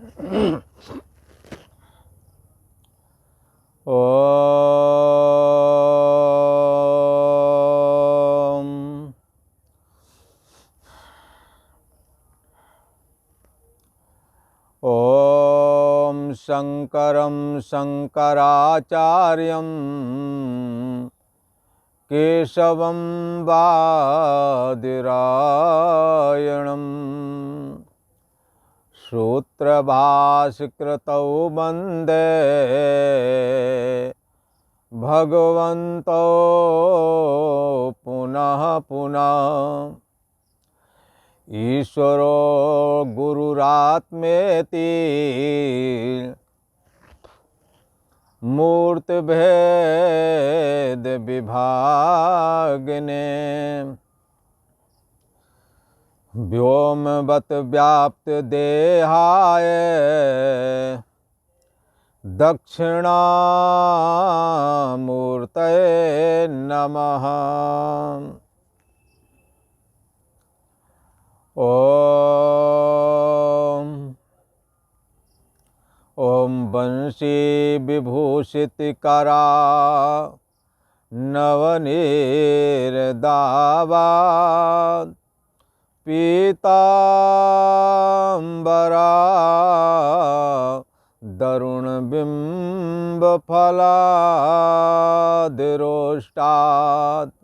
ॐ शङ्करं शङ्कराचार्यं केशवं बादरायणं सूत्रभाष्यकृतौ वन्दे भगवन्तौ पुनः पुनः। ईश्वरो गुरुरात्मेति मूर्तिभेद विभागिने व्योमवत् व्याप्त देहाय दक्षिणामूर्तये नमः। ॐ वंशी विभूषितकरा नवनीरदावा पीताम्बरा दरुणबिम्बफलादिरोष्टात्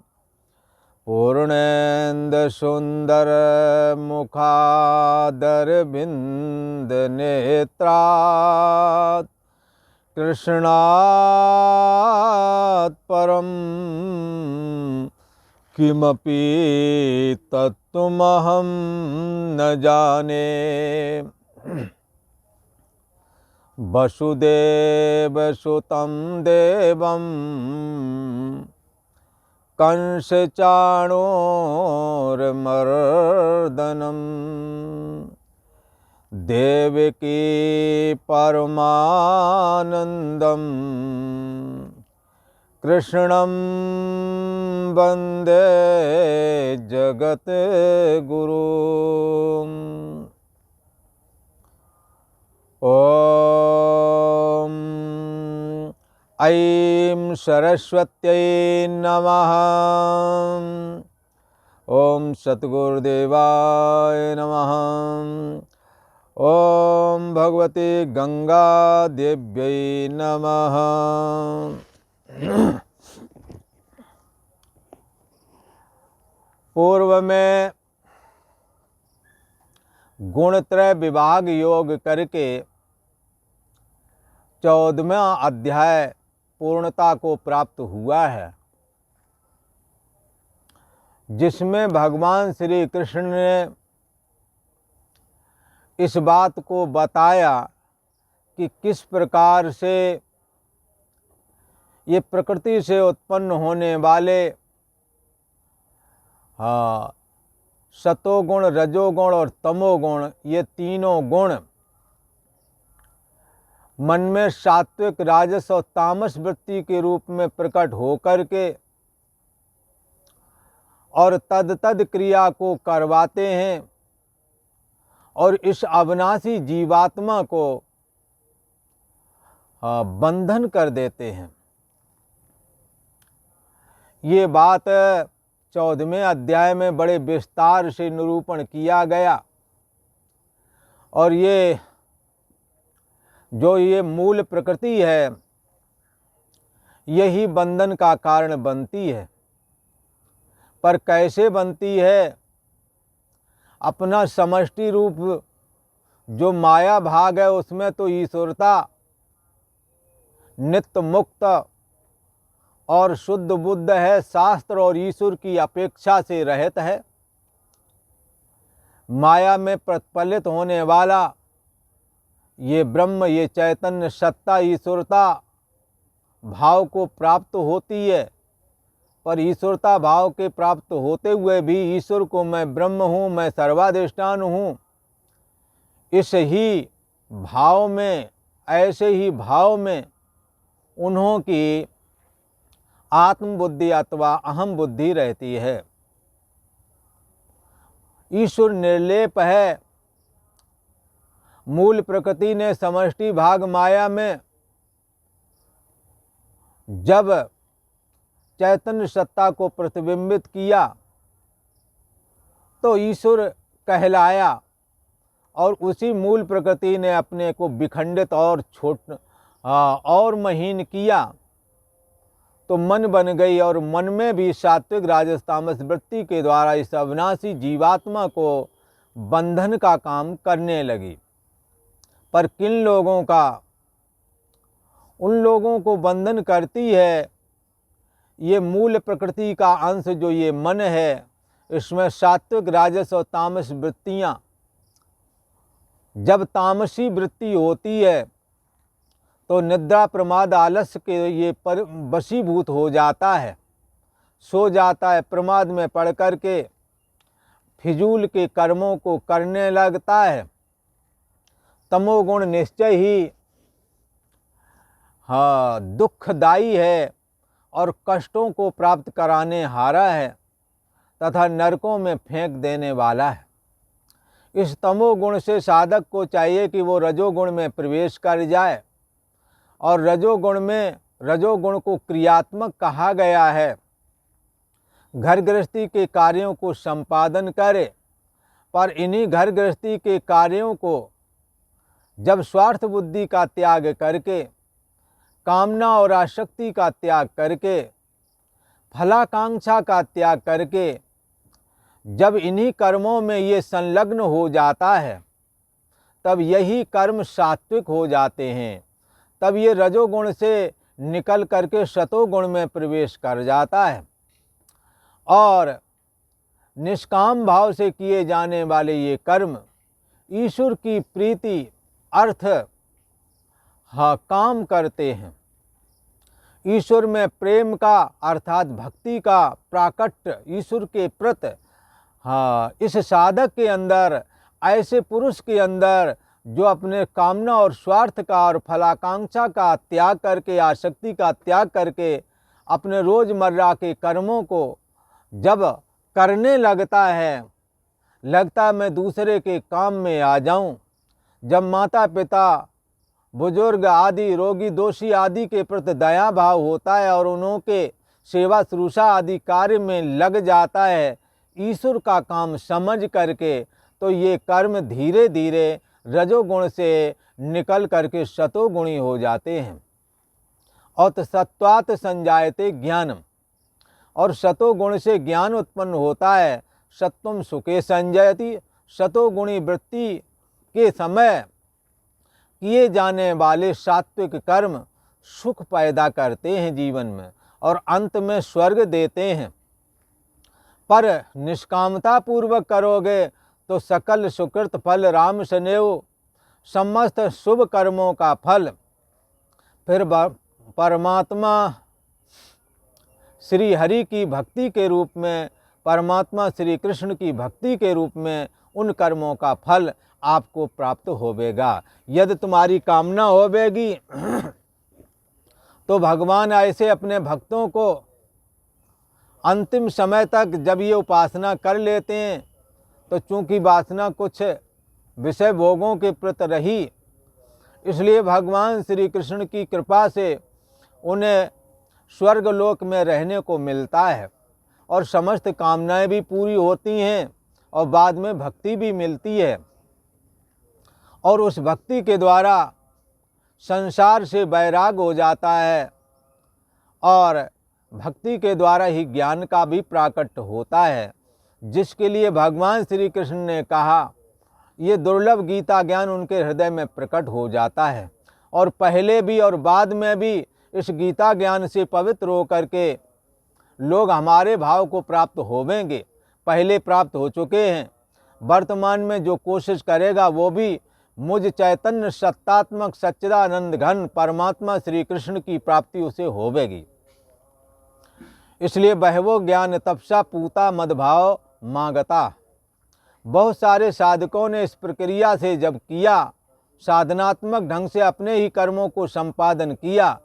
पूर्णेन्दुसुन्दरमुखादरविन्दनेत्रात् कृष्णात् परं किमपि तत्त्वमहं न जाने। वसुदेवसुतं देवं कंसचाणूरमर्दनं देवकी परमानन्दं कृष्णं वन्दे जगद्गुरुम्। ॐ ऐं सरस्वत्यै नमः। ॐ सद्गुरुदेवाय नमः। ॐ भगवती गंगा देव्यै नमः। पूर्व में गुणत्रय विभाग योग करके 14वां अध्याय पूर्णता को प्राप्त हुआ है, जिसमें भगवान श्री कृष्ण ने इस बात को बताया कि किस प्रकार से ये प्रकृति से उत्पन्न होने वाले सतोगुण, रजोगुण और तमोगुण, ये तीनों गुण मन में सात्विक, राजस और तामस वृत्ति के रूप में प्रकट होकर के और तद क्रिया को करवाते हैं और इस अविनाशी जीवात्मा को बंधन कर देते हैं। ये बात 14वें अध्याय में बड़े विस्तार से निरूपण किया गया और ये मूल प्रकृति है, यही बंधन का कारण बनती है। पर कैसे बनती है? अपना समष्टि रूप जो माया भाग है उसमें तो ईश्वरता नित्य मुक्त और शुद्ध बुद्ध है, शास्त्र और ईश्वर की अपेक्षा से रहित है। माया में प्रतिफलित होने वाला ये ब्रह्म, ये चैतन्य सत्ता, ईश्वरता भाव को प्राप्त होती है। पर ईश्वरता भाव के प्राप्त होते हुए भी ईश्वर को मैं ब्रह्म हूँ, मैं सर्वाधिष्ठान हूँ, इस ही भाव में, ऐसे ही भाव में उन्हों की आत्मबुद्धि अथवा अहम बुद्धि रहती है। ईश्वर निर्लेप है, मूल प्रकृति ने समष्टि भाग माया में जब चैतन्य सत्ता को प्रतिबिंबित किया तो ईश्वर कहलाया, और उसी मूल प्रकृति ने अपने को विखंडित और महीन किया तो मन बन गई, और मन में भी सात्विक राजस तामस वृत्ति के द्वारा इस अविनाशी जीवात्मा को बंधन का काम करने लगी। पर किन लोगों का? उन लोगों को बंधन करती है ये मूल प्रकृति का अंश जो ये मन है, इसमें सात्विक राजस और तामस वृत्तियाँ। जब तामसी वृत्ति होती है तो निद्रा प्रमाद आलस्य के ये पर वशीभूत हो जाता है, सो जाता है, प्रमाद में पड़ कर के फिजूल के कर्मों को करने लगता है। तमोगुण निश्चय ही दुखदायी है और कष्टों को प्राप्त कराने हारा है तथा नरकों में फेंक देने वाला है। इस तमोगुण से साधक को चाहिए कि वो रजोगुण में प्रवेश कर जाए, और रजोगुण को क्रियात्मक कहा गया है। घर गृहस्थी के कार्यों को संपादन करे, पर इन्हीं घर गृहस्थी के कार्यों को जब स्वार्थ बुद्धि का त्याग करके, कामना और आसक्ति का त्याग करके, फलाकांक्षा का त्याग करके जब इन्हीं कर्मों में ये संलग्न हो जाता है, तब यही कर्म सात्विक हो जाते हैं। तब ये रजोगुण से निकल करके सतोगुण में प्रवेश कर जाता है, और निष्काम भाव से किए जाने वाले ये कर्म ईश्वर की प्रीति अर्थ काम करते हैं। ईश्वर में प्रेम का अर्थात भक्ति का प्राकट्य ईश्वर के प्रति इस साधक के अंदर, ऐसे पुरुष के अंदर जो अपने कामना और स्वार्थ का और फलाकांक्षा का त्याग करके, आसक्ति का त्याग करके अपने रोज़मर्रा के कर्मों को जब करने लगता है मैं दूसरे के काम में आ जाऊं। जब माता पिता, बुजुर्ग आदि, रोगी दोषी आदि के प्रति दया भाव होता है और उन्हों के सेवा शुश्रूषा आदि कार्य में लग जाता है ईश्वर का काम समझ करके, तो ये कर्म धीरे धीरे रजोगुण से निकल करके सतोगुणी हो जाते हैं। और सत्वात् संजायते ज्ञानम, और सतोगुण से ज्ञान उत्पन्न होता है। सत्वम सुखे संजयति, सतोगुणी वृत्ति के समय किए जाने वाले सात्विक कर्म सुख पैदा करते हैं जीवन में और अंत में स्वर्ग देते हैं। पर निष्कामता पूर्वक करोगे तो सकल सुकृत फल राम सनेव, समस्त शुभ कर्मों का फल फिर परमात्मा श्री हरि की भक्ति के रूप में, परमात्मा श्री कृष्ण की भक्ति के रूप में उन कर्मों का फल आपको प्राप्त होवेगा। यदि तुम्हारी कामना होवेगी तो भगवान ऐसे अपने भक्तों को अंतिम समय तक जब ये उपासना कर लेते हैं, तो चूंकि वासना कुछ विषय भोगों के प्रति रही, इसलिए भगवान श्री कृष्ण की कृपा से उन्हें स्वर्ग लोक में रहने को मिलता है और समस्त कामनाएं भी पूरी होती हैं और बाद में भक्ति भी मिलती है। और उस भक्ति के द्वारा संसार से वैराग हो जाता है और भक्ति के द्वारा ही ज्ञान का भी प्राकट्य होता है, जिसके लिए भगवान श्री कृष्ण ने कहा ये दुर्लभ गीता ज्ञान उनके हृदय में प्रकट हो जाता है। और पहले भी और बाद में भी इस गीता ज्ञान से पवित्र हो करके लोग हमारे भाव को प्राप्त होवेंगे, पहले प्राप्त हो चुके हैं। वर्तमान में जो कोशिश करेगा वो भी मुझ चैतन्य सत्तात्मक सच्चिदानंद घन परमात्मा श्री कृष्ण की प्राप्ति उसे होवेगी। इसलिए बहवो ज्ञान तपसा पूता मदभाव मांगता। बहुत सारे साधकों ने इस प्रक्रिया से जब किया, साधनात्मक ढंग से अपने ही कर्मों को संपादन किया,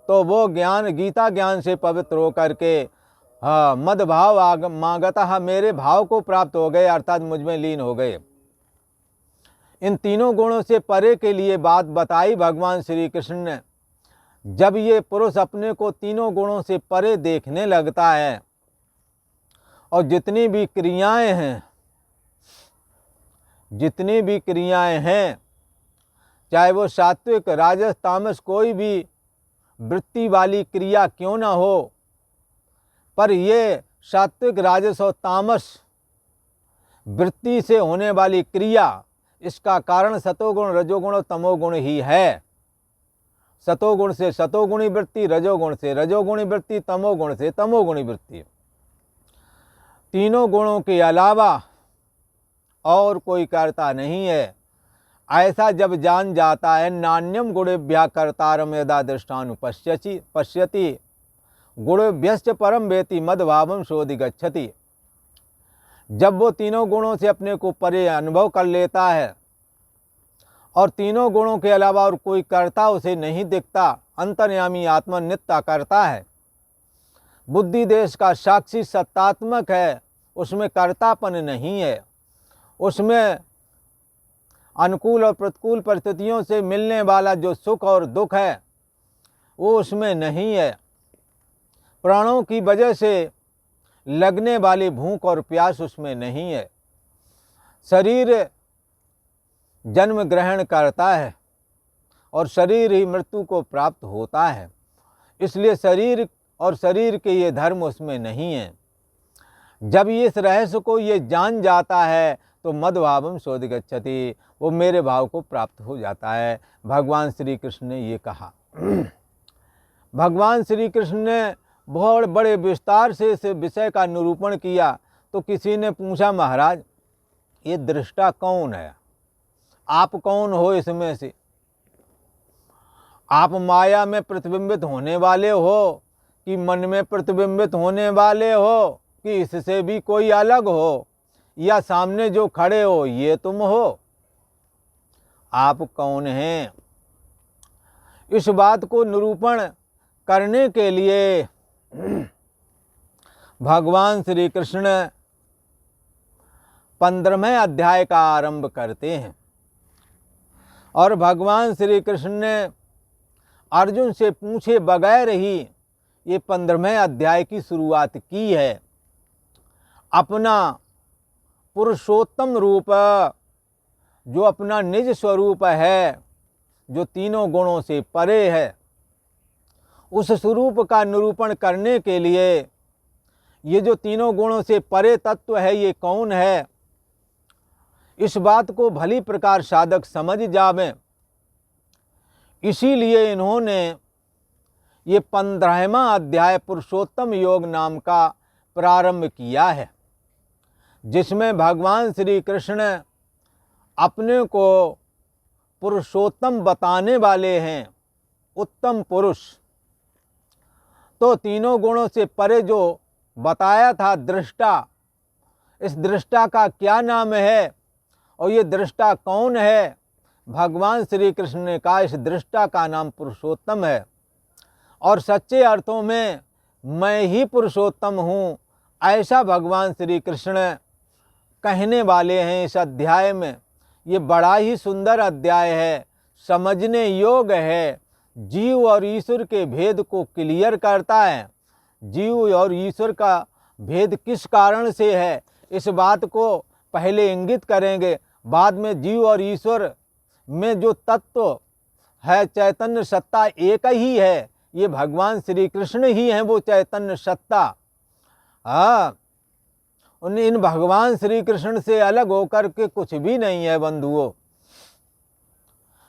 तो वो ज्ञान गीता ज्ञान से पवित्र हो करके मदभाव मांगता, मेरे भाव को प्राप्त हो गए, अर्थात मुझ में लीन हो गए। इन तीनों गुणों से परे के लिए बात बताई भगवान श्री कृष्ण ने। जब ये पुरुष अपने को तीनों गुणों से परे देखने लगता है और जितनी भी क्रियाएं हैं, चाहे वो सात्विक राजस तामस कोई भी वृत्ति वाली क्रिया क्यों ना हो, पर ये सात्विक राजस और तामस वृत्ति से होने वाली क्रिया, इसका कारण सतोगुण रजोगुण और तमोगुण ही है। सतोगुण से सतोगुणी वृत्ति, रजोगुण से रजोगुणी वृत्ति, तमोगुण से तमोगुणी वृत्ति। तीनों गुणों के अलावा और कोई कर्ता नहीं है। ऐसा जब जान जाता है, नान्यम गुणेभ्यः कर्तारं यदा दृष्टानुपश्यति गुणेभ्यश्च परम वेति मद्भावं सोऽधिगच्छति। जब वो तीनों गुणों से अपने को परे अनुभव कर लेता है और तीनों गुणों के अलावा और कोई कर्ता उसे नहीं दिखता, अंतर्यामी आत्मा नित्य करता है, बुद्धि देश का साक्षी सत्तात्मक है, उसमें कर्तापन नहीं है, उसमें अनुकूल और प्रतिकूल परिस्थितियों से मिलने वाला जो सुख और दुख है वो उसमें नहीं है, प्राणों की वजह से लगने वाली भूख और प्यास उसमें नहीं है। शरीर जन्म ग्रहण करता है और शरीर ही मृत्यु को प्राप्त होता है, इसलिए शरीर और शरीर के ये धर्म उसमें नहीं है। जब ये इस रहस्य को ये जान जाता है तो मद्भावं सोऽधिगच्छति, वो मेरे भाव को प्राप्त हो जाता है। भगवान श्री कृष्ण ने ये कहा। भगवान श्री कृष्ण ने बहुत बड़े विस्तार से इस विषय का निरूपण किया। तो किसी ने पूछा, महाराज ये दृष्टा कौन है? आप कौन हो इसमें से? आप माया में प्रतिबिंबित होने वाले हो कि मन में प्रतिबिंबित होने वाले हो कि इससे भी कोई अलग हो, या सामने जो खड़े हो ये तुम हो? आप कौन हैं? इस बात को निरूपण करने के लिए भगवान श्री कृष्ण 15वें अध्याय का आरंभ करते हैं। और भगवान श्री कृष्ण ने अर्जुन से पूछे बगैर ही ये 15वें अध्याय की शुरुआत की है। अपना पुरुषोत्तम रूप, जो अपना निज स्वरूप है, जो तीनों गुणों से परे है, उस स्वरूप का निरूपण करने के लिए ये जो तीनों गुणों से परे तत्व है ये कौन है, इस बात को भली प्रकार साधक समझ जावें, इसीलिए इन्होंने ये 15वां अध्याय पुरुषोत्तम योग नाम का प्रारंभ किया है, जिसमें भगवान श्री कृष्ण अपने को पुरुषोत्तम बताने वाले हैं, उत्तम पुरुष। तो तीनों गुणों से परे जो बताया था दृष्टा, इस दृष्टा का क्या नाम है और ये दृष्टा कौन है? भगवान श्री कृष्ण ने कहा इस दृष्टा का नाम पुरुषोत्तम है, और सच्चे अर्थों में मैं ही पुरुषोत्तम हूँ, ऐसा भगवान श्री कृष्ण कहने वाले हैं इस अध्याय में। ये बड़ा ही सुंदर अध्याय है, समझने योग्य है, जीव और ईश्वर के भेद को क्लियर करता है। जीव और ईश्वर का भेद किस कारण से है, इस बात को पहले इंगित करेंगे, बाद में जीव और ईश्वर में जो तत्व है, चैतन्य सत्ता एक ही है, ये भगवान श्री कृष्ण ही हैं वो चैतन्य सत्ता। इन भगवान श्री कृष्ण से अलग होकर के कुछ भी नहीं है बंधुओं।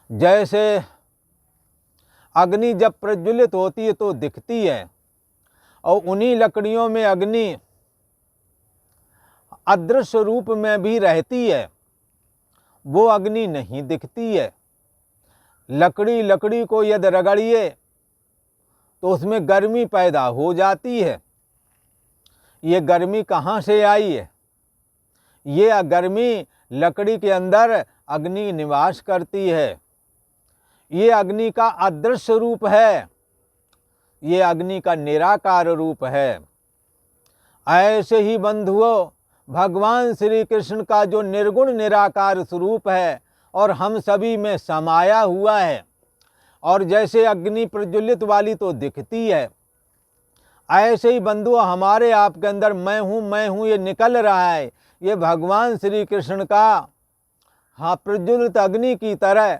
जैसे अग्नि जब प्रज्वलित होती है तो दिखती है, और उन्हीं लकड़ियों में अग्नि अदृश्य रूप में भी रहती है, वो अग्नि नहीं दिखती है। लकड़ी को यदि रगड़िए तो उसमें गर्मी पैदा हो जाती है। ये गर्मी कहाँ से आई है? ये गर्मी लकड़ी के अंदर अग्नि निवास करती है। ये अग्नि का अदृश्य रूप है, ये अग्नि का निराकार रूप है। ऐसे ही बंधुओं, भगवान श्री कृष्ण का जो निर्गुण निराकार स्वरूप है और हम सभी में समाया हुआ है। और जैसे अग्नि प्रज्वलित वाली तो दिखती है, ऐसे ही बंधुओं हमारे आपके अंदर मैं हूँ ये निकल रहा है। ये भगवान श्री कृष्ण का प्रज्वलित अग्नि की तरह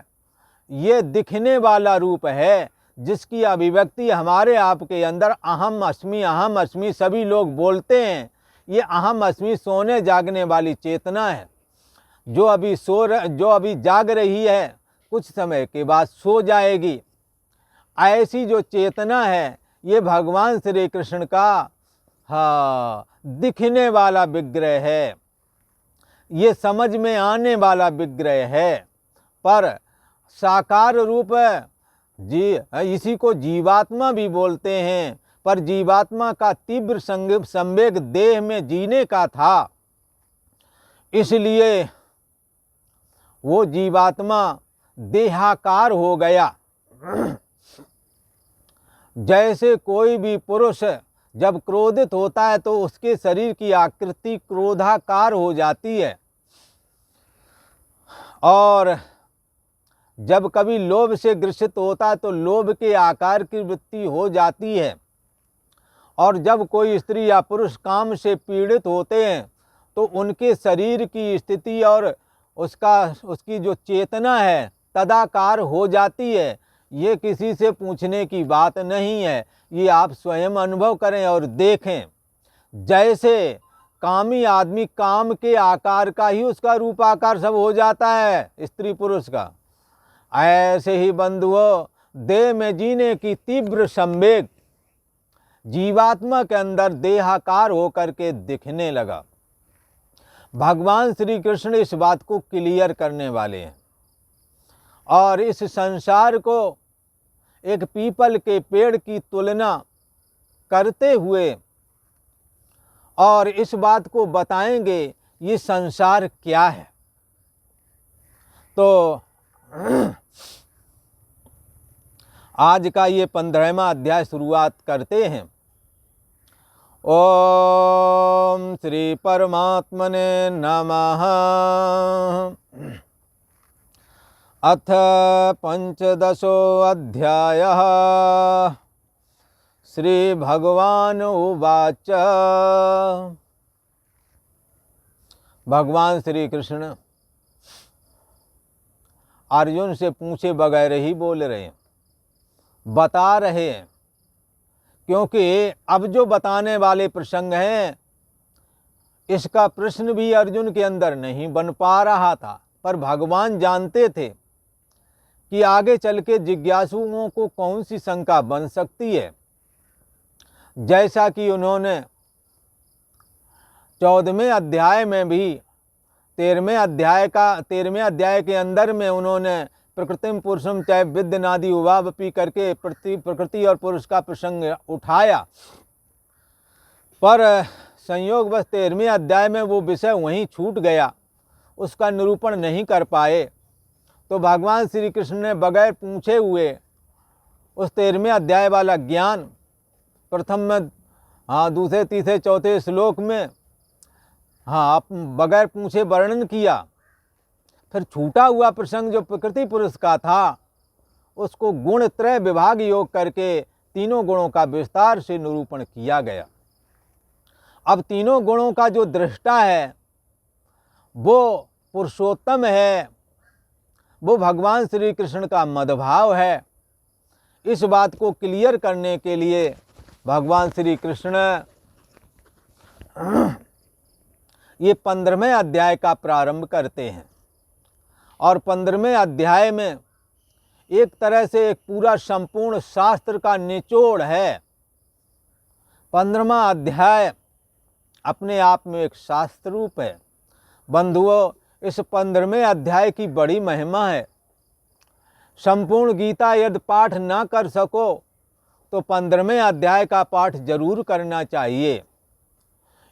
ये दिखने वाला रूप है, जिसकी अभिव्यक्ति हमारे आपके अंदर अहम अस्मि सभी लोग बोलते हैं। ये अहम अस्मि सोने जागने वाली चेतना है, जो अभी जाग रही है, कुछ समय के बाद सो जाएगी। ऐसी जो चेतना है ये भगवान श्री कृष्ण का दिखने वाला विग्रह है, ये समझ में आने वाला विग्रह है। पर साकार रूप इसी को जीवात्मा भी बोलते हैं, पर जीवात्मा का तीव्र संवेग देह में जीने का था, इसलिए वो जीवात्मा देहाकार हो गया। जैसे कोई भी पुरुष जब क्रोधित होता है तो उसके शरीर की आकृति क्रोधाकार हो जाती है, और जब कभी लोभ से ग्रसित होता है तो लोभ के आकार की वृत्ति हो जाती है। और जब कोई स्त्री या पुरुष काम से पीड़ित होते हैं तो उनके शरीर की स्थिति और उसकी जो चेतना है तदाकार हो जाती है। ये किसी से पूछने की बात नहीं है, ये आप स्वयं अनुभव करें और देखें। जैसे कामी आदमी काम के आकार का ही उसका रूपाकार सब हो जाता है स्त्री पुरुष का, ऐसे ही बंधुओं देह में जीने की तीव्र संवेग जीवात्मा के अंदर देहाकार होकर के दिखने लगा। भगवान श्री कृष्ण इस बात को क्लियर करने वाले हैं, और इस संसार को एक पीपल के पेड़ की तुलना करते हुए और इस बात को बताएंगे ये संसार क्या है। तो आज का ये 15वां अध्याय शुरुआत करते हैं। ओम श्री परमात्मने नमः। अथ 15 अध्यायः। श्री भगवान उवाच। भगवान श्री कृष्ण अर्जुन से पूछे बगैर ही बोल रहे हैं, बता रहे हैं, क्योंकि अब जो बताने वाले प्रसंग हैं इसका प्रश्न भी अर्जुन के अंदर नहीं बन पा रहा था, पर भगवान जानते थे कि आगे चल के जिज्ञासुओं को कौन सी शंका बन सकती है। जैसा कि उन्होंने 14वें अध्याय में भी 13वें अध्याय के अंदर में उन्होंने प्रकृतिम पुरुषम चाहे विद्यनादि उभावपी करके प्रकृति और पुरुष का प्रसंग उठाया, पर संयोगवश 13वें अध्याय में वो विषय वहीं छूट गया, उसका निरूपण नहीं कर पाए। तो भगवान श्री कृष्ण ने बगैर पूछे हुए उस 13वें अध्याय वाला ज्ञान प्रथम में दूसरे तीसरे चौथे श्लोक में बगैर पूछे वर्णन किया। फिर छूटा हुआ प्रसंग जो प्रकृति पुरुष का था उसको गुण त्रय विभाग योग करके तीनों गुणों का विस्तार से निरूपण किया गया। अब तीनों गुणों का जो दृष्टा है वो पुरुषोत्तम है, वो भगवान श्री कृष्ण का मदभाव है। इस बात को क्लियर करने के लिए भगवान श्री कृष्ण ये 15वें अध्याय का प्रारंभ करते हैं, और 15वें अध्याय में एक तरह से एक पूरा संपूर्ण शास्त्र का निचोड़ है। 15वां अध्याय अपने आप में एक शास्त्र रूप है। बंधुओं, इस 15वें अध्याय की बड़ी महिमा है। संपूर्ण गीता यदि पाठ ना कर सको तो 15वें अध्याय का पाठ जरूर करना चाहिए।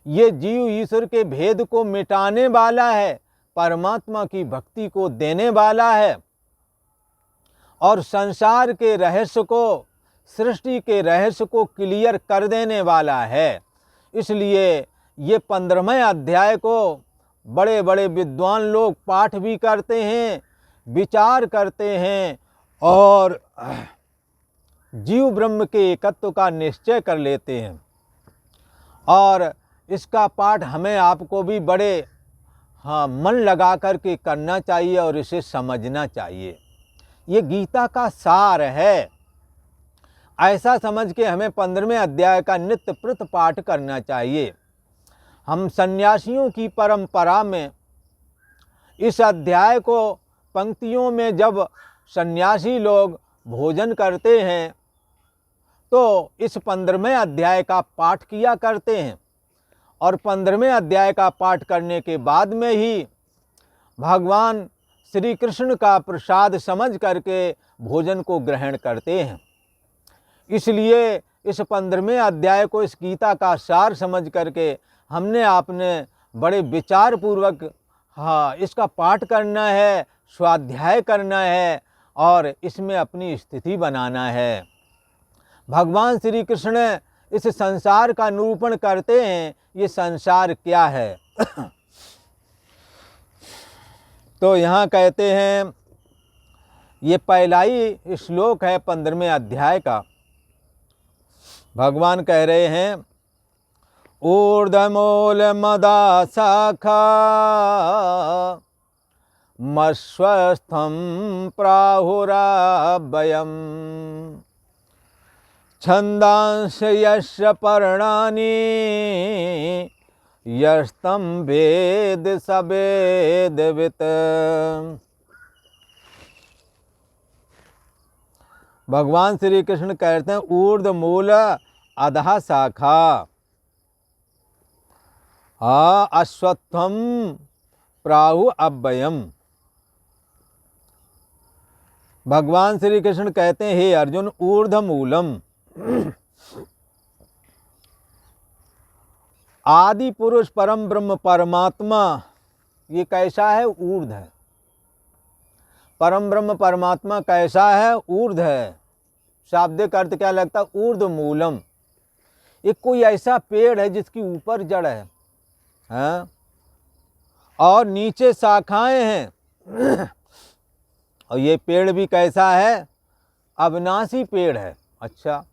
ये जीव ईश्वर के भेद को मिटाने वाला है, परमात्मा की भक्ति को देने वाला है, और संसार के रहस्य को, सृष्टि के रहस्य को क्लियर कर देने वाला है। इसलिए ये 15वें अध्याय को बड़े बड़े विद्वान लोग पाठ भी करते हैं, विचार करते हैं और जीव ब्रह्म के एकत्व का निश्चय कर लेते हैं। और इसका पाठ हमें आपको भी बड़े मन लगा कर के करना चाहिए और इसे समझना चाहिए। ये गीता का सार है। ऐसा समझ के हमें 15वें अध्याय का नित्य प्रत पाठ करना चाहिए। हम सन्यासियों की परंपरा में इस अध्याय को पंक्तियों में जब सन्यासी लोग भोजन करते हैं तो इस 15वें अध्याय का पाठ किया करते हैं और 15वें अध्याय का पाठ करने के बाद में ही भगवान श्री कृष्ण का प्रसाद समझ करके भोजन को ग्रहण करते हैं। इसलिए इस 15वें अध्याय को, इस गीता का सार समझ करके हमने आपने बड़े विचार पूर्वक इसका पाठ करना है, स्वाध्याय करना है और इसमें अपनी स्थिति बनाना है। भगवान श्री कृष्ण इस संसार का निरूपण करते हैं, ये संसार क्या है। तो यहाँ कहते हैं, ये पहला ही श्लोक है 15वें अध्याय का। भगवान कह रहे हैं, ऊर्ध्वमूल मदा शाखा मस्वस्थं प्राहुराभयम् छंदांस्य यस्य पर्णानि यस्तं वेद स वेदवित्। भगवान श्री कृष्ण कहते हैं, ऊर्ध्व मूल अधः शाखा अश्वत्थम प्राहु अव्ययम्। भगवान श्री कृष्ण कहते हैं, हे अर्जुन, ऊर्ध्व मूलम, आदि पुरुष परम ब्रह्म परमात्मा, ये कैसा है? ऊर्ध्व है। परम ब्रह्म परमात्मा कैसा है? ऊर्ध्व है। शाब्दिक अर्थ क्या लगता है? ऊर्ध्व मूलम। एक कोई ऐसा पेड़ है जिसकी ऊपर जड़ है, हाँ? और नीचे शाखाएं हैं। और ये पेड़ भी कैसा है? अविनाशी पेड़ है। अच्छा,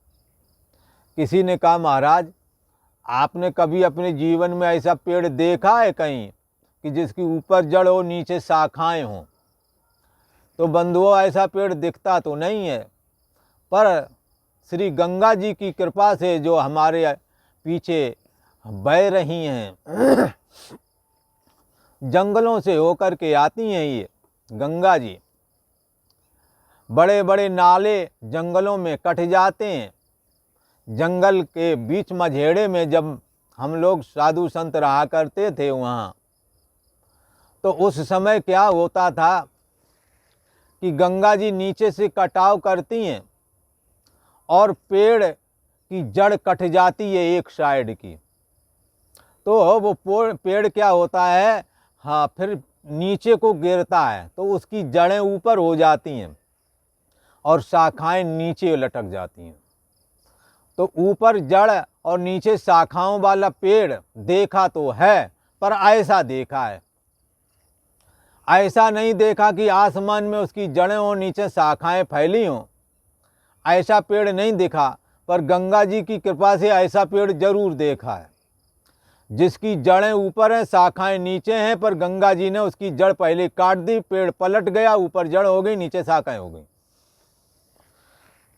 किसी ने कहा, महाराज आपने कभी अपने जीवन में ऐसा पेड़ देखा है कहीं कि जिसकी ऊपर जड़ हो, नीचे शाखाएं हों? तो बंधुओं, ऐसा पेड़ दिखता तो नहीं है, पर श्री गंगा जी की कृपा से जो हमारे पीछे बह रही हैं, जंगलों से होकर के आती हैं ये गंगा जी। बड़े बड़े नाले जंगलों में कट जाते हैं। जंगल के बीच मझेड़े में जब हम लोग साधु संत रहा करते थे वहाँ, तो उस समय क्या होता था कि गंगा जी नीचे से कटाव करती हैं और पेड़ की जड़ कट जाती है एक साइड की। तो वो पेड़ क्या होता है, हाँ, फिर नीचे को गिरता है तो उसकी जड़ें ऊपर हो जाती हैं और शाखाएं नीचे लटक जाती हैं। तो ऊपर जड़ और नीचे शाखाओं वाला पेड़ देखा तो है, पर ऐसा देखा है। ऐसा नहीं देखा कि आसमान में उसकी जड़ें और नीचे शाखाएं फैली हों। ऐसा पेड़ नहीं देखा, पर गंगा जी की कृपा से ऐसा पेड़ जरूर देखा है, जिसकी जड़ें ऊपर हैं, शाखाएं नीचे हैं, पर गंगा जी ने उसकी जड़ पहले काट दी, पेड़ पलट गया, ऊपर जड़ हो गई, नीचे शाखाएं हो गई।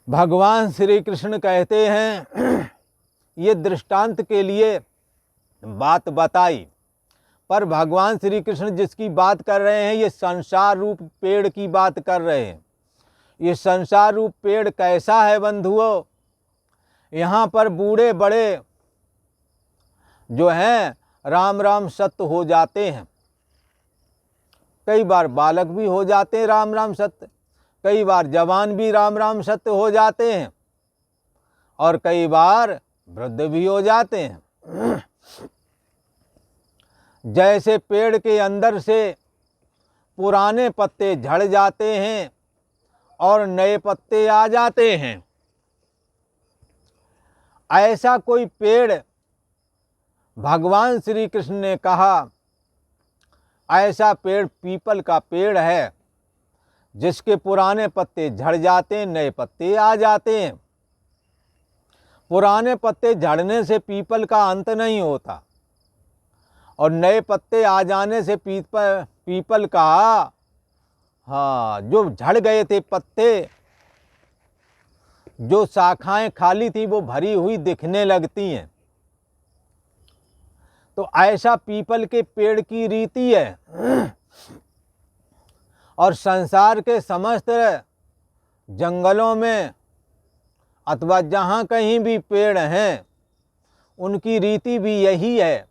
भगवान श्री कृष्ण कहते हैं, ये दृष्टांत के लिए बात बताई, पर भगवान श्री कृष्ण जिसकी बात कर रहे हैं, ये संसार रूप पेड़ की बात कर रहे हैं। ये संसार रूप पेड़ कैसा है बंधुओं? यहाँ पर बूढ़े बड़े जो हैं राम राम सत्य हो जाते हैं। कई बार बालक भी हो जाते हैं राम राम सत्य, कई बार जवान भी राम राम सत्य हो जाते हैं और कई बार वृद्ध भी हो जाते हैं। जैसे पेड़ के अंदर से पुराने पत्ते झड़ जाते हैं और नए पत्ते आ जाते हैं, ऐसा कोई पेड़ भगवान श्री कृष्ण ने कहा, ऐसा पेड़ पीपल का पेड़ है। जिसके पुराने पत्ते झड़ जाते हैं, नए पत्ते आ जाते हैं। पुराने पत्ते झड़ने से पीपल का अंत नहीं होता और नए पत्ते आ जाने से पीपल का, हाँ, जो झड़ गए थे पत्ते, जो शाखाएं खाली थी वो भरी हुई दिखने लगती हैं। तो ऐसा पीपल के पेड़ की रीति है। और संसार के समस्त जंगलों में अथवा जहाँ कहीं भी पेड़ हैं, उनकी रीति भी यही है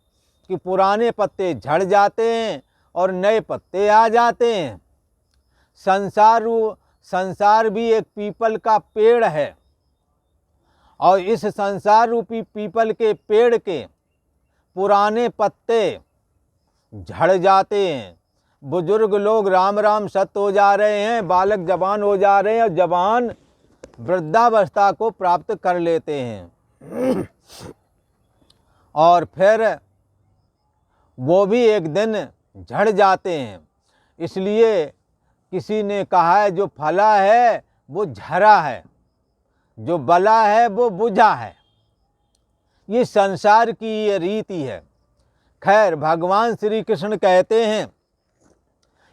कि पुराने पत्ते झड़ जाते हैं और नए पत्ते आ जाते हैं। संसार भी एक पीपल का पेड़ है और इस संसार रूपी पीपल के पेड़ के पुराने पत्ते झड़ जाते हैं। बुजुर्ग लोग राम राम सत हो जा रहे हैं, बालक जवान हो जा रहे हैं और जवान वृद्धावस्था को प्राप्त कर लेते हैं और फिर वो भी एक दिन झड़ जाते हैं। इसलिए किसी ने कहा है, जो फला है वो झरा है, जो बला है वो बुझा है। ये संसार की ये रीति है। खैर, भगवान श्री कृष्ण कहते हैं,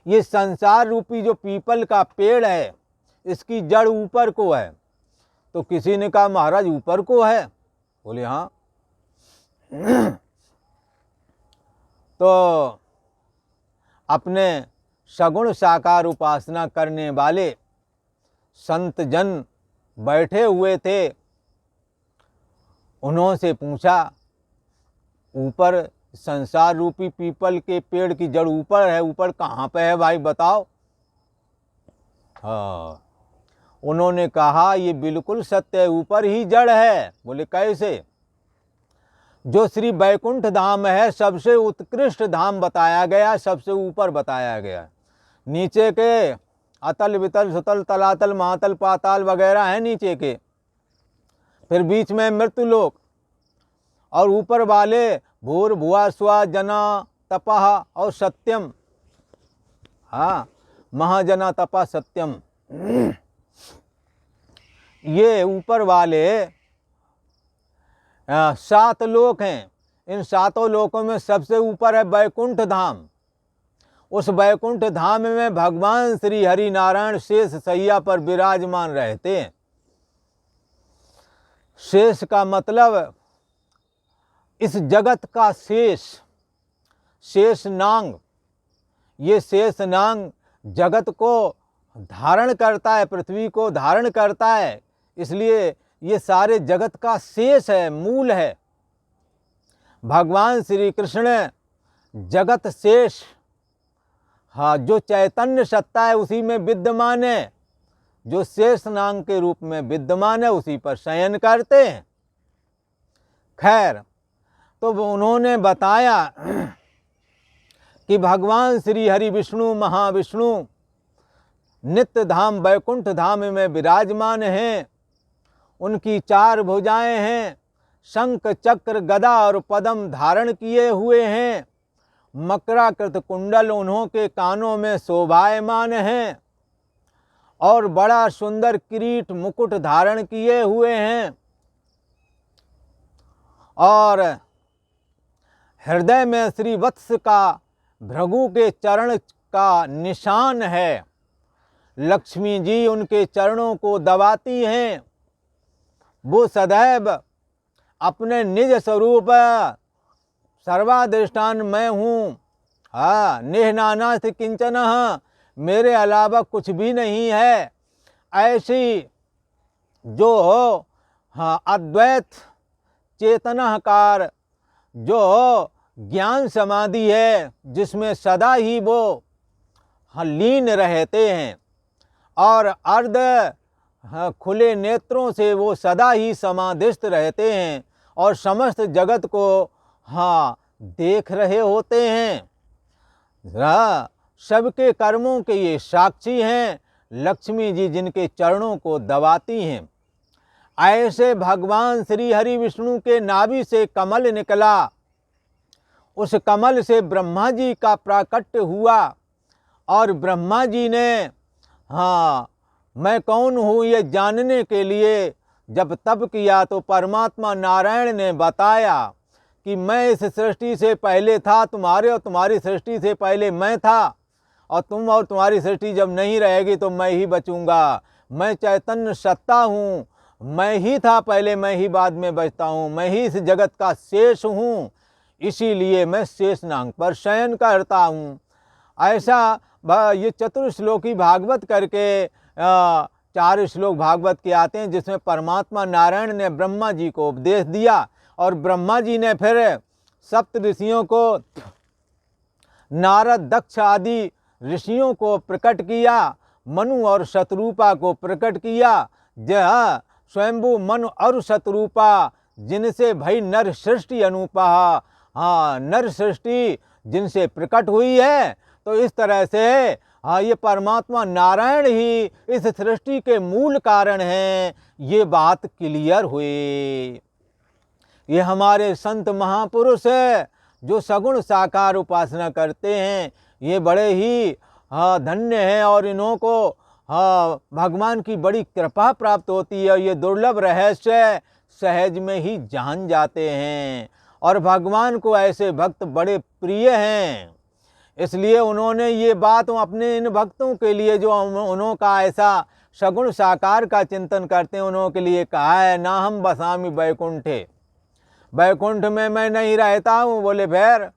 ये संसार रूपी जो पीपल का पेड़ है, इसकी जड़ ऊपर को है। तो किसी ने कहा, महाराज ऊपर को है? बोले हाँ। तो अपने सगुण साकार उपासना करने वाले संत जन बैठे हुए थे, उन्होंने पूछा, ऊपर संसार रूपी पीपल के पेड़ की जड़ ऊपर है, ऊपर कहाँ पे है भाई बताओ? हाँ, उन्होंने कहा ये बिल्कुल सत्य है, ऊपर ही जड़ है। बोले कैसे? जो श्री बैकुंठ धाम है, सबसे उत्कृष्ट धाम बताया गया, सबसे ऊपर बताया गया। नीचे के अतल वितल सुतल तलातल महातल पाताल वगैरह हैं नीचे के, फिर बीच में मृत्युलोक और ऊपर वाले भूर भुआ स्वा जना तपह और सत्यम। हाँ, महाजना तपा सत्यम। ये ऊपर वाले 7 लोक हैं। इन 7 लोकों में सबसे ऊपर है बैकुंठ धाम। उस बैकुंठ धाम में भगवान श्री हरि नारायण शेष सैया पर विराजमान रहते हैं। शेष का मतलब इस जगत का शेष, शेष नांग। ये शेष नांग जगत को धारण करता है, पृथ्वी को धारण करता है, इसलिए ये सारे जगत का शेष है, मूल है। भगवान श्री कृष्ण जगत शेष, हाँ, जो चैतन्य सत्ता है उसी में विद्यमान है, जो शेष नांग के रूप में विद्यमान है, उसी पर शयन करते हैं। खैर, तो उन्होंने बताया कि भगवान श्री हरि विष्णु महाविष्णु नित्य धाम बैकुंठ धाम में विराजमान हैं। उनकी 4 भुजाएं हैं, शंख चक्र गदा और पद्म धारण किए हुए हैं। मकराकृत कुंडल उन्हों के कानों में शोभायमान हैं और बड़ा सुंदर किरीट मुकुट धारण किए हुए हैं और हृदय में श्री वत्स का भृगु के चरण का निशान है। लक्ष्मी जी उनके चरणों को दबाती हैं। वो सदैव अपने निज स्वरूप सर्वाधिष्ठान मैं हूँ, हाँ, निहनानास्ति किंचन, मेरे अलावा कुछ भी नहीं है, ऐसी जो हो, हाँ, अद्वैत चेतनाकार जो ज्ञान समाधि है, जिसमें सदा ही वो, हाँ, लीन रहते हैं और अर्ध, हाँ, खुले नेत्रों से वो सदा ही समाधिस्थ रहते हैं और समस्त जगत को, हाँ, देख रहे होते हैं। सबके कर्मों के ये साक्षी हैं। लक्ष्मी जी जिनके चरणों को दबाती हैं। ऐसे भगवान श्री हरि विष्णु के नाभि से कमल निकला। उस कमल से ब्रह्मा जी का प्राकट्य हुआ और ब्रह्मा जी ने, हाँ, मैं कौन हूँ ये जानने के लिए जब तप किया तो परमात्मा नारायण ने बताया कि मैं इस सृष्टि से पहले था, तुम्हारे और तुम्हारी सृष्टि से पहले मैं था, और तुम और तुम्हारी सृष्टि जब नहीं रहेगी तो मैं ही बचूंगा। मैं चैतन्य सत्ता हूँ, मैं ही था पहले, मैं ही बाद में बचता हूँ, मैं ही इस जगत का शेष हूँ, इसीलिए मैं शेष नाग पर शयन करता हूँ। ऐसा ये चतुर्श्लोकी भागवत करके 4 श्लोक भागवत के आते हैं, जिसमें परमात्मा नारायण ने ब्रह्मा जी को उपदेश दिया और ब्रह्मा जी ने फिर सप्त ऋषियों को, नारद, दक्ष आदि ऋषियों को प्रकट किया, मनु और शतरूपा को प्रकट किया। जह स्वयंभू मनु और शतरूपा जिनसे भई नर सृष्टि अनुपा, हाँ, नर सृष्टि जिनसे प्रकट हुई है। तो इस तरह से ये परमात्मा नारायण ही इस सृष्टि के मूल कारण हैं, ये बात क्लियर हुई। ये हमारे संत महापुरुष है जो सगुण साकार उपासना करते हैं, ये बड़े ही धन्य हैं और इन्हों को भगवान की बड़ी कृपा प्राप्त होती है। ये दुर्लभ रहस्य सहज में ही जान जाते हैं और भगवान को ऐसे भक्त बड़े प्रिय हैं। इसलिए उन्होंने ये बात अपने इन भक्तों के लिए जो उन्हों का ऐसा सगुण साकार का चिंतन करते हैं, उन्हों के लिए कहा है, ना हम बसामी वैकुंठे, वैकुंठ में मैं नहीं रहता हूँ। बोले फिर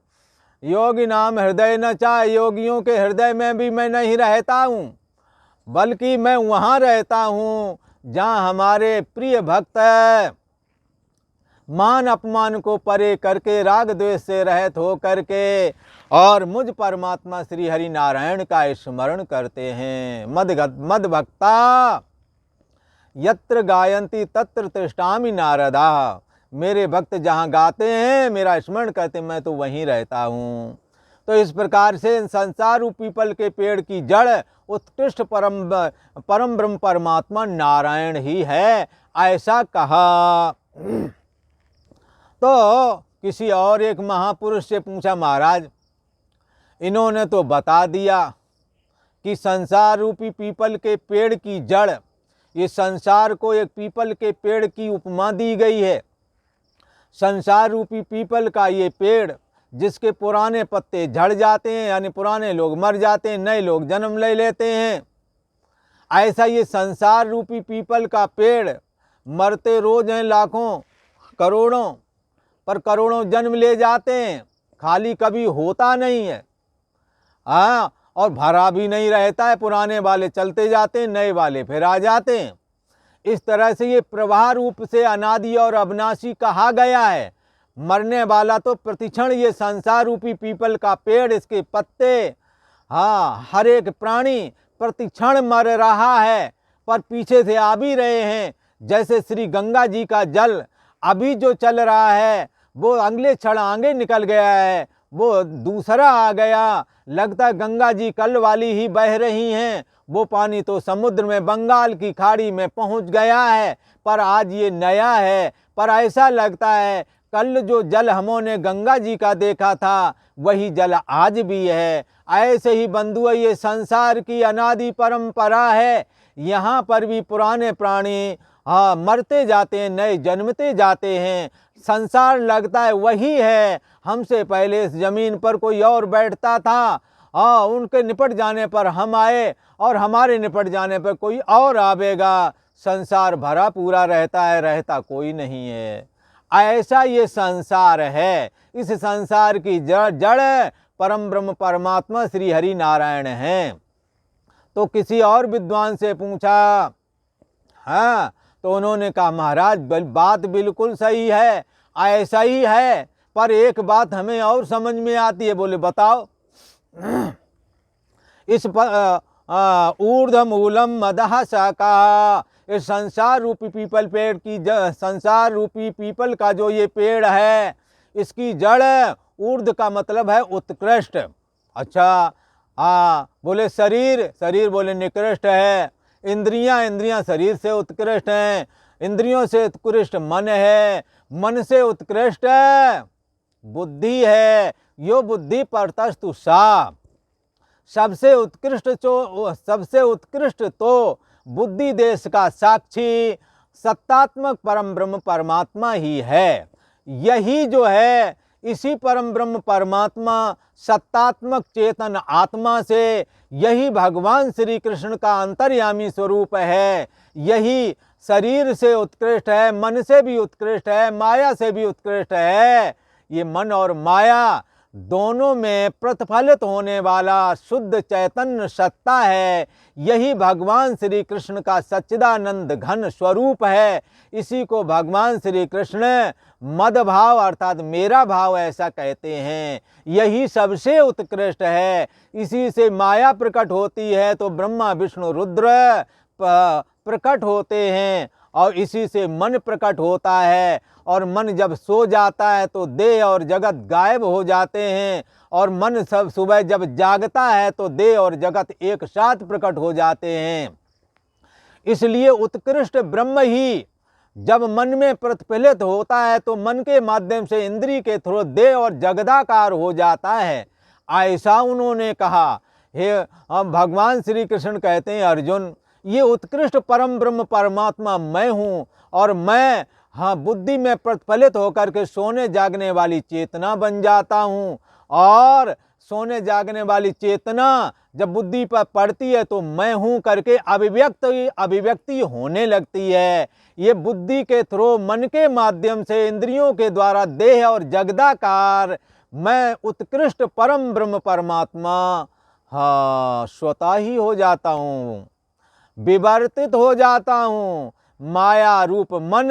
योगी नाम हृदय न चाहे, योगियों के हृदय में भी मैं नहीं रहता हूँ, बल्कि मैं वहाँ रहता हूँ जहाँ हमारे प्रिय भक्त मान अपमान को परे करके, राग द्वेष से रहित हो करके और मुझ परमात्मा श्री हरि नारायण का स्मरण करते हैं। मद भक्ता यत्र गायन्ति तत्र तिष्ठामि नारदा, मेरे भक्त जहाँ गाते हैं, मेरा स्मरण करते, मैं तो वहीं रहता हूँ। तो इस प्रकार से संसार रूपी पीपल के पेड़ की जड़ उत्कृष्ट परम ब्रह्म परमात्मा नारायण ही है, ऐसा कहा। तो किसी और एक महापुरुष से पूछा, महाराज इन्होंने तो बता दिया कि संसार रूपी पीपल के पेड़ की जड़, ये संसार को एक पीपल के पेड़ की उपमा दी गई है। संसार रूपी पीपल का ये पेड़ जिसके पुराने पत्ते झड़ जाते हैं, यानी पुराने लोग मर जाते हैं, नए लोग जन्म ले लेते हैं, ऐसा ये संसार रूपी पीपल का पेड़ मरते रोज हैं लाखों करोड़ों, पर करोड़ों जन्म ले जाते हैं, खाली कभी होता नहीं है। हाँ, और भरा भी नहीं रहता है, पुराने वाले चलते जाते हैं, नए वाले फिर आ जाते हैं। इस तरह से ये प्रवाह रूप से अनादि और अविनाशी कहा गया है। मरने वाला तो प्रतिक्षण ये संसार रूपी पीपल का पेड़, इसके पत्ते, हाँ, हर एक प्राणी प्रतिक्षण मर रहा है, पर पीछे से आ भी रहे हैं। जैसे श्री गंगा जी का जल अभी जो चल रहा है वो अगले क्षण आगे निकल गया है, वो दूसरा आ गया, लगता है गंगा जी कल वाली ही बह रही हैं, वो पानी तो समुद्र में बंगाल की खाड़ी में पहुंच गया है, पर आज ये नया है। पर ऐसा लगता है कल जो जल हमने गंगा जी का देखा था वही जल आज भी है। ऐसे ही बंधुओं, ये संसार की अनादि परंपरा है। यहाँ पर भी पुराने प्राणी मरते जाते हैं, नए जन्मते जाते हैं। संसार लगता है वही है, हमसे पहले इस जमीन पर कोई और बैठता था, उनके निपट जाने पर हम आए और हमारे निपट जाने पर कोई और आवेगा। संसार भरा पूरा रहता है, रहता कोई नहीं है। ऐसा ये संसार है। इस संसार की जड़ परम ब्रह्म परमात्मा श्री हरि नारायण हैं। तो किसी और विद्वान से पूछा, हाँ, तो उन्होंने कहा, महाराज बात बिल्कुल सही है, ऐसा ही है, पर एक बात हमें और समझ में आती है। बोले बताओ। इस ऊर्ध मूलम मदः शाखा, इस संसार रूपी पीपल पेड़ की संसार रूपी पीपल का जो ये पेड़ है, इसकी जड़, ऊर्ध का मतलब है उत्कृष्ट। अच्छा, बोले शरीर बोले निकृष्ट है। इंद्रियां शरीर से उत्कृष्ट हैं, इंद्रियों से उत्कृष्ट मन है, मन से उत्कृष्ट बुद्धि है, यो बुद्धि परतस्तु सा। सबसे उत्कृष्ट तो बुद्धि देश का साक्षी सत्तात्मक परम ब्रह्म परमात्मा ही है। यही जो है, इसी परम ब्रह्म परमात्मा सत्तात्मक चेतन आत्मा से, यही भगवान श्री कृष्ण का अंतर्यामी स्वरूप है। यही शरीर से उत्कृष्ट है, मन से भी उत्कृष्ट है, माया से भी उत्कृष्ट है। ये मन और माया दोनों में प्रतिफलित होने वाला शुद्ध चैतन्य सत्ता है। यही भगवान श्री कृष्ण का सच्चिदानंद घन स्वरूप है। इसी को भगवान श्री कृष्ण मद भाव अर्थात मेरा भाव ऐसा कहते हैं। यही सबसे उत्कृष्ट है। इसी से माया प्रकट होती है तो ब्रह्मा विष्णु रुद्र प्रकट होते हैं, और इसी से मन प्रकट होता है। और मन जब सो जाता है तो देह और जगत गायब हो जाते हैं, और मन सब सुबह जब जागता है तो देह और जगत एक साथ प्रकट हो जाते हैं। इसलिए उत्कृष्ट ब्रह्म ही जब मन में प्रतिफलित होता है तो मन के माध्यम से इंद्रिय के थ्रू देह और जगदाकार हो जाता है। ऐसा उन्होंने कहा। हे भगवान श्री कृष्ण कहते हैं, अर्जुन ये उत्कृष्ट परम ब्रह्म परमात्मा मैं हूँ, और मैं बुद्धि में प्रतिफलित होकर के सोने जागने वाली चेतना बन जाता हूँ। और सोने जागने वाली चेतना जब बुद्धि पर पड़ती है तो मैं हूँ करके अभिव्यक्ति होने लगती है। ये बुद्धि के थ्रू मन के माध्यम से इंद्रियों के द्वारा देह और जगदाकार मैं उत्कृष्ट परम ब्रह्म परमात्मा स्वतः ही हो जाता हूँ, विवर्तित हो जाता हूँ। माया रूप मन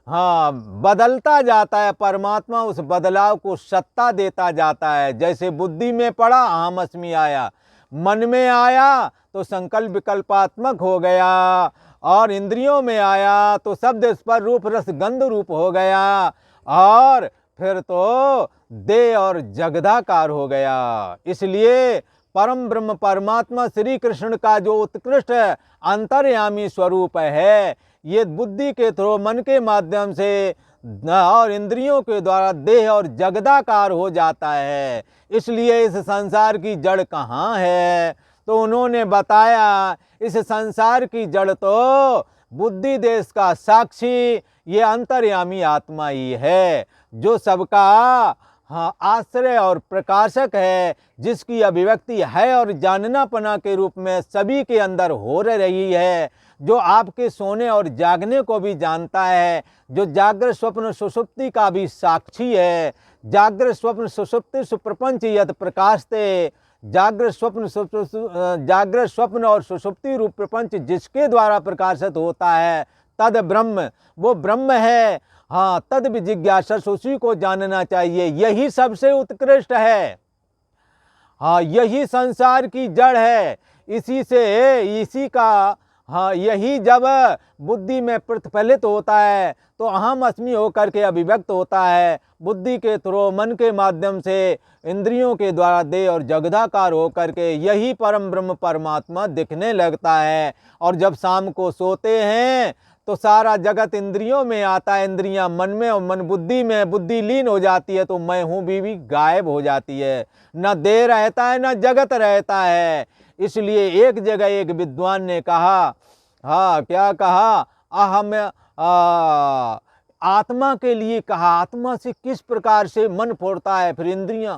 बदलता जाता है, परमात्मा उस बदलाव को सत्ता देता जाता है। जैसे बुद्धि में पड़ा अहम अस्मि आया, मन में आया तो संकल्प विकल्पात्मक हो गया, और इंद्रियों में आया तो शब्द स्पर्श रूप रस गंध रूप हो गया, और फिर तो देह और जगदाकार हो गया। इसलिए परम ब्रह्म परमात्मा श्री कृष्ण का जो उत्कृष्ट अंतर्यामी स्वरूप है, ये बुद्धि के थ्रू मन के माध्यम से और इंद्रियों के द्वारा देह और जगदाकार हो जाता है। इसलिए इस संसार की जड़ कहाँ है? तो उन्होंने बताया इस संसार की जड़ तो बुद्धि देश का साक्षी ये अंतर्यामी आत्मा ही है, जो सबका आश्रय और प्रकाशक है, जिसकी अभिव्यक्ति है और जाननापना के रूप में सभी के अंदर हो रही है, जो आपके सोने और जागने को भी जानता है, जो जागृत स्वप्न सुषुप्ति का भी साक्षी है। जागृत स्वप्न सुषुप्ति सुप्रपंच यद प्रकाशते, जागृत स्वप्न और सुषुप्ति रूप प्रपंच जिसके द्वारा प्रकाशित होता है तद ब्रह्म, वो ब्रह्म है। तद विजिज्ञासा, उसी को जानना चाहिए। यही सबसे उत्कृष्ट है। यही संसार की जड़ है। इसी का यही जब बुद्धि में प्रतिफलित होता है तो अहम अस्मि होकर के अभिव्यक्त होता है। बुद्धि के थ्रू मन के माध्यम से इंद्रियों के द्वारा देह और जगदाकार होकर के यही परम ब्रह्म परमात्मा दिखने लगता है। और जब शाम को सोते हैं तो सारा जगत इंद्रियों में आता है, इंद्रियां मन में और मन बुद्धि में, बुद्धि लीन हो जाती है तो मैं हूँ भी गायब हो जाती है। न देह रहता है न जगत रहता है। इसलिए एक जगह एक विद्वान ने कहा, क्या कहा, अहम आत्मा के लिए कहा, आत्मा से किस प्रकार से मन फोड़ता है फिर इंद्रियां।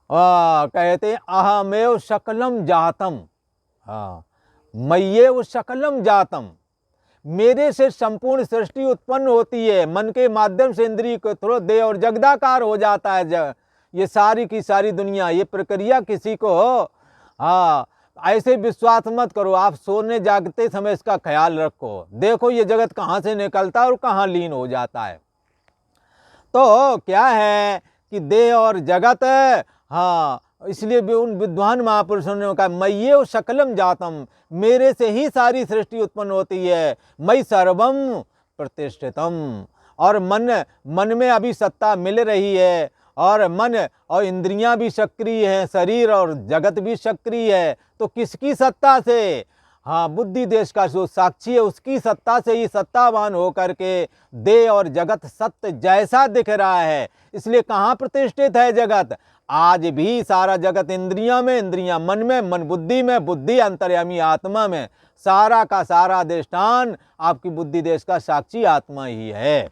कहते अहमेव सकलम जातम, मय्येव सकलम जातम, मेरे से संपूर्ण सृष्टि उत्पन्न होती है। मन के माध्यम से इंद्रिय को थ्रू देह और जगदाकार हो जाता है ये सारी की सारी दुनिया। ये प्रक्रिया किसी को ऐसे विश्वास मत करो, आप सोने जागते समय इसका ख्याल रखो, देखो ये जगत कहाँ से निकलता है और कहाँ लीन हो जाता है। तो क्या है कि देह और जगत, इसलिए भी उन विद्वान महापुरुषों ने कहा मय्येव सकलम जातम, मेरे से ही सारी सृष्टि उत्पन्न होती है। मयि सर्वम प्रतिष्ठितम, और मन में अभी सत्ता मिल रही है, और मन और इंद्रियां भी सक्रिय हैं, शरीर और जगत भी सक्रिय है। तो किसकी सत्ता से? बुद्धि देश का जो साक्षी है उसकी सत्ता से ही सत्तावान होकर के देह और जगत सत्य जैसा दिख रहा है। इसलिए कहाँ प्रतिष्ठित है जगत? आज भी सारा जगत इंद्रियां में, इंद्रियां मन में, मन बुद्धि में, बुद्धि अंतर्यामी आत्मा में, सारा का सारा अधिष्ठान आपकी बुद्धि देश का साक्षी आत्मा ही है।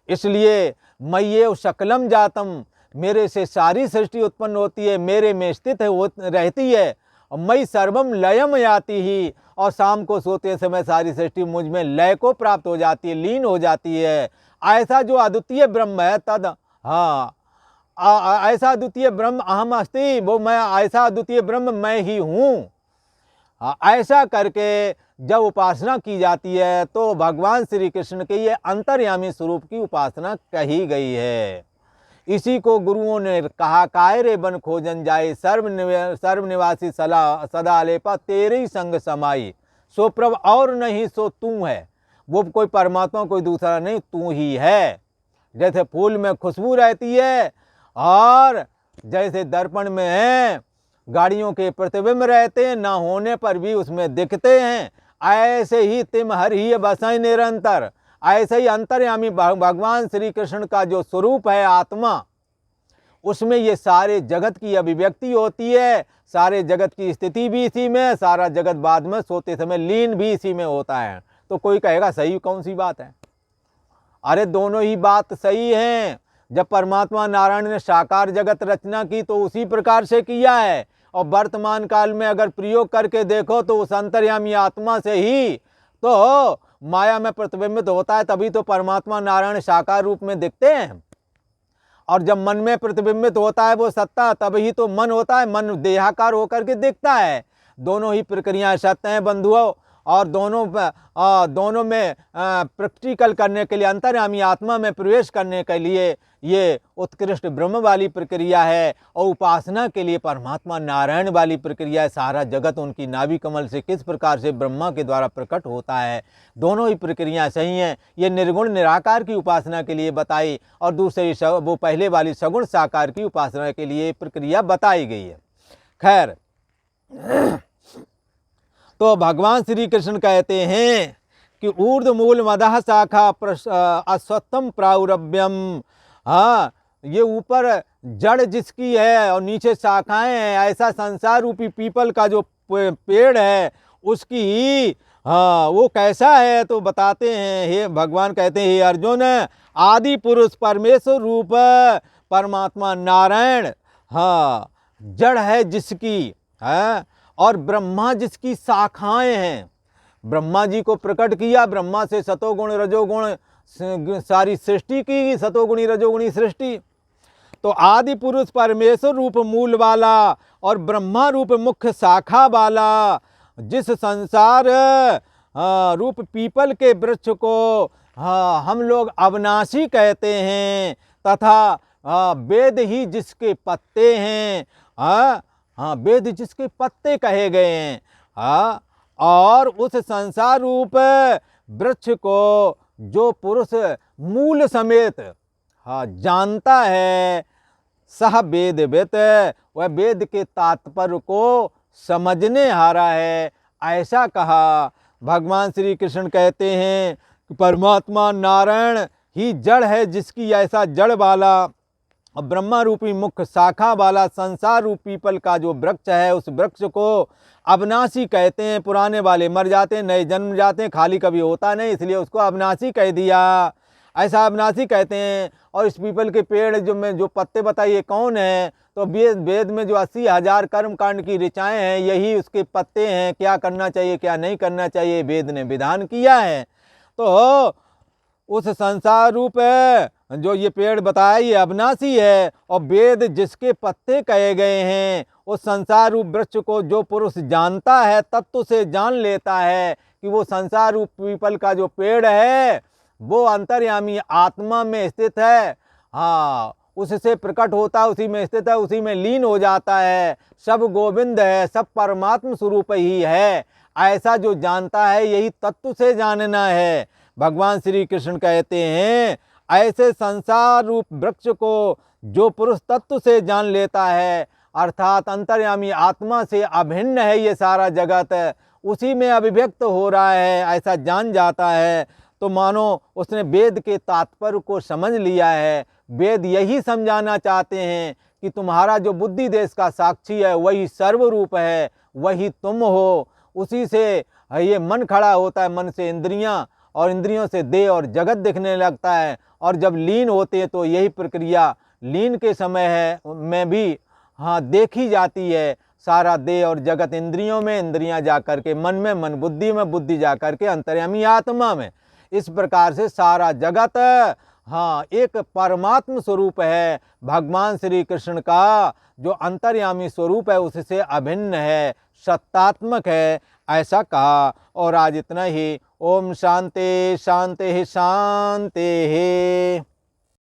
इसलिए मय्येव सकलम जातम, मेरे से सारी सृष्टि उत्पन्न होती है, मेरे में स्थित रहती है। और मई सर्वम लयम याति ही, और शाम को सोते समय सारी सृष्टि मुझ में लय को प्राप्त हो जाती है, लीन हो जाती है। ऐसा जो अद्वितीय ब्रह्म है तद, हाँ, ऐसा अद्वितीय ब्रह्म अहम अस्ति, वो मैं, ऐसा अद्वितीय ब्रह्म मैं ही हूँ। ऐसा करके जब उपासना की जाती है तो भगवान श्री कृष्ण के ये अंतर्यामी स्वरूप की उपासना कही गई है। इसी को गुरुओं ने कहा, काय रे बन खोजन जाए, सर्वनिवासी सदा लेपा तेरे ही संग समाई, सो प्रभ और नहीं सो तू है। वो कोई परमात्मा कोई दूसरा नहीं, तू ही है। जैसे फूल में खुशबू रहती है और जैसे दर्पण में है गाड़ियों के प्रतिबिंब रहते हैं, ना होने पर भी उसमें दिखते हैं, ऐसे ही तिम हर ही बसाई निरंतर। ऐसे ही अंतर्यामी भगवान श्री कृष्ण का जो स्वरूप है आत्मा, उसमें ये सारे जगत की अभिव्यक्ति होती है, सारे जगत की स्थिति भी इसी में, सारा जगत बाद में सोते समय लीन भी इसी में होता है। तो कोई कहेगा सही कौन सी बात है? अरे दोनों ही बात सही हैं। जब परमात्मा नारायण ने साकार जगत रचना की तो उसी प्रकार से किया है, और वर्तमान काल में अगर प्रयोग करके देखो तो उस अंतर्यामी आत्मा से ही तो माया में प्रतिबिंबित होता है, तभी तो परमात्मा नारायण साकार रूप में दिखते हैं। और जब मन में प्रतिबिंबित होता है वो सत्ता, तभी तो मन होता है, मन देहाकार होकर के दिखता है। दोनों ही प्रक्रियाएं सत्य हैं बंधुओं, और दोनों में प्रैक्टिकल करने के लिए, अंतर्यामी आत्मा में प्रवेश करने के लिए ये उत्कृष्ट ब्रह्म वाली प्रक्रिया है, और उपासना के लिए परमात्मा नारायण वाली प्रक्रिया है। सारा जगत उनकी नाभि कमल से किस प्रकार से ब्रह्मा के द्वारा प्रकट होता है, दोनों ही प्रक्रिया सही हैं। ये निर्गुण निराकार की उपासना के लिए बताई, और दूसरी वो पहले वाली सगुण साकार की उपासना के लिए प्रक्रिया बताई गई है। खैर, तो भगवान श्री कृष्ण कहते हैं कि ऊर्ध मूल मदह शाखा अश्वत्थम प्राउरभ्यम। हाँ, ये ऊपर जड़ जिसकी है और नीचे शाखाएं हैं, ऐसा संसार रूपी पीपल का जो पेड़ है उसकी, हाँ, वो कैसा है तो बताते हैं। हे भगवान कहते हैं, हे अर्जुन, आदि पुरुष परमेश्वर रूप परमात्मा नारायण, हाँ, जड़ है जिसकी, हाँ, और ब्रह्मा जिसकी शाखाएं हैं। ब्रह्मा जी को प्रकट किया, ब्रह्मा से सतोगुण रजोगुण सारी सृष्टि की, सतोगुणी रजोगुणी सृष्टि। तो आदि पुरुष परमेश्वर रूप मूल वाला और ब्रह्मा रूप मुख्य शाखा वाला, जिस संसार रूप पीपल के वृक्ष को हम लोग अविनाशी कहते हैं, तथा वेद ही जिसके पत्ते हैं, हाँ, वेद जिसके पत्ते कहे गए हैं, हाँ, और उस संसार रूप वृक्ष को जो पुरुष मूल समेत, हाँ, जानता है, सह वेदवित, वह वेद के तात्पर्य को समझने हारा है। ऐसा कहा भगवान श्री कृष्ण कहते हैं कि परमात्मा नारायण ही जड़ है जिसकी, ऐसा जड़ वाला और ब्रह्मा रूपी मुख्य शाखा वाला संसार रूपी पीपल का जो वृक्ष है, उस वृक्ष को अविनाशी कहते हैं। पुराने वाले मर जाते हैं, नए जन्म जाते हैं, खाली कभी होता नहीं, इसलिए उसको अविनाशी कह दिया, ऐसा अविनाशी कहते हैं। और इस पीपल के पेड़ जो पत्ते बताइए कौन है, तो वेद में जो 80,000 कर्म कांड की ऋचाएँ हैं, यही उसके पत्ते हैं। क्या करना चाहिए क्या नहीं करना चाहिए, वेद ने विधान किया है। तो उस संसार रूप जो ये पेड़ बताया ये अविनाशी है, और वेद जिसके पत्ते कहे गए हैं, उस संसार रूप वृक्ष को जो पुरुष जानता है, तत्व से जान लेता है कि वो संसार रूप पीपल का जो पेड़ है वो अंतर्यामी आत्मा में स्थित है, हाँ, उससे प्रकट होता है, उसी में स्थित है, उसी में लीन हो जाता है, सब गोविंद है, सब परमात्म स्वरूप ही है। ऐसा जो जानता है, यही तत्व से जानना है। भगवान श्री कृष्ण कहते हैं, ऐसे संसार रूप वृक्ष को जो पुरुष तत्व से जान लेता है, अर्थात अंतर्यामी आत्मा से अभिन्न है ये सारा जगत, उसी में अभिव्यक्त हो रहा है, ऐसा जान जाता है, तो मानो उसने वेद के तात्पर्य को समझ लिया है। वेद यही समझाना चाहते हैं कि तुम्हारा जो बुद्धि देश का साक्षी है वही सर्वरूप है, वही तुम हो। उसी से ये मन खड़ा होता है, मन से इंद्रियां और इंद्रियों से देह और जगत दिखने लगता है। और जब लीन होते हैं तो यही प्रक्रिया लीन के समय है में भी हाँ देखी जाती है। सारा देह और जगत इंद्रियों में, इंद्रियां जा कर के मन में, मन बुद्धि में, बुद्धि जा कर के अंतर्यामी आत्मा में। इस प्रकार से सारा जगत हाँ एक परमात्म स्वरूप है। भगवान श्री कृष्ण का जो अंतर्यामी स्वरूप है उससे अभिन्न है, सत्तात्मक है, ऐसा कहा। और आज इतना ही। ओम शांति शांति शांति।